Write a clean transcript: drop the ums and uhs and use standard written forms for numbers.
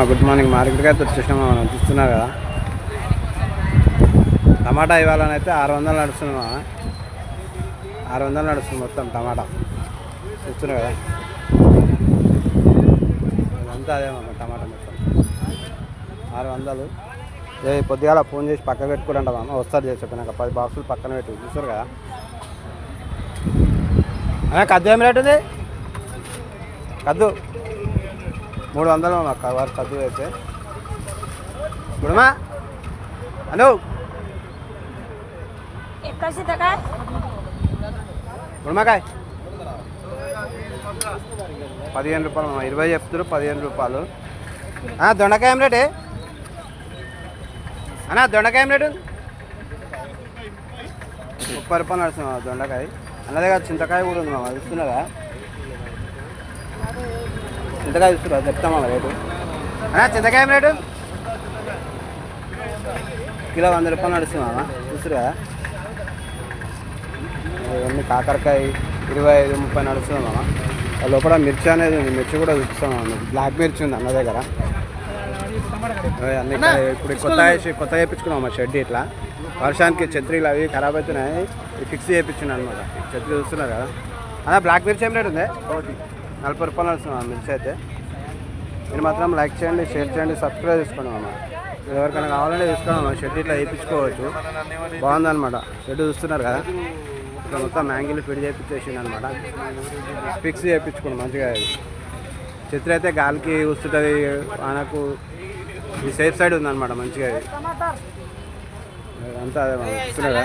Good morning. మార్కెట్కి అయితే వచ్చేసినామా, మనం చూస్తున్నారు కదా. టమాటా ఇవ్వాలని అయితే 600 నడుస్తున్నామా, 600 నడుస్తుంది మొత్తం టమాటా. చూస్తున్నారు కదా, ఇదంతా అదేమమ్మా టమాటా మొత్తం 600. పొద్దుగాల ఫోన్ చేసి పక్క పెట్టుకుంటాం అమ్మ, వస్తారు చేసి చెప్పినాక 10 బాక్సులు పక్కన పెట్టి. చూస్తారు కదా. కద్దు ఏం రేటు ఉంది? కద్దు 300 అక్క వారు కద్దు అయితే. ఇప్పుడుమా హలో గుణమాకాయ 15 రూపాయలు, 20 చెప్తారు, 15 రూపాయలు. దొండకాయ ఏం రేటే అన్నా? దొండకాయ ఏం రేటు? 30 రూపాయలు నడుస్తున్నా దొండకాయ. అన్నదే కాదు, చింతకాయ కూడా ఉంది మామ. చూస్తున్నారా చింతకాయ? చూస్తున్నా చెప్తామా రేటు. అన్నా చింతకాయ ఏం రేటు? కిలో 100 రూపాయలు నడుస్తున్నామా. చూస్తురా ఇవన్నీ కాకరకాయ 25-30 నడుస్తున్నామా. లోపల మిర్చి అనేది ఉంది, మిర్చి కూడా చూపిస్తామా. బ్లాక్ మిర్చి ఉంది అన్న దగ్గర. అన్ని ఇప్పుడు కొత్త వేయించుకున్నామా షెడ్. ఇట్లా వర్షానికి ఛత్రీలు అవి ఖరాబ్ అవుతున్నాయి, ఫిక్స్ చేయించున్నాను అనమాట. ఛత్రీ చూస్తున్నారు కదా. అదే బ్లాక్ మిర్చి ఏం రేటు ఉంది? 40 రూపాయలు నడుస్తున్నాం మిర్చి అయితే. మీరు మాత్రం లైక్ చేయండి, షేర్ చేయండి, సబ్స్క్రైబ్ చేసుకోండి అమ్మ. ఎవరికైనా కావాలంటే తీసుకోండి. షెడ్ ఇట్లా వేయించుకోవచ్చు, బాగుందన్నమాట. షెడ్ చూస్తున్నారు కదా, ఇట్లా మొత్తం మ్యాంగిల్ ఫిడ్ చేయించేసింది అనమాట. ఫిక్స్ చేయించుకోండి మంచిగా. ఛత్రి అయితే గాలికి వస్తుంటుంది, మనకు ఈ సేఫ్ సైడ్ ఉందన్నమాట మంచిగా. అంతా అదే చూస్తున్నారు కదా.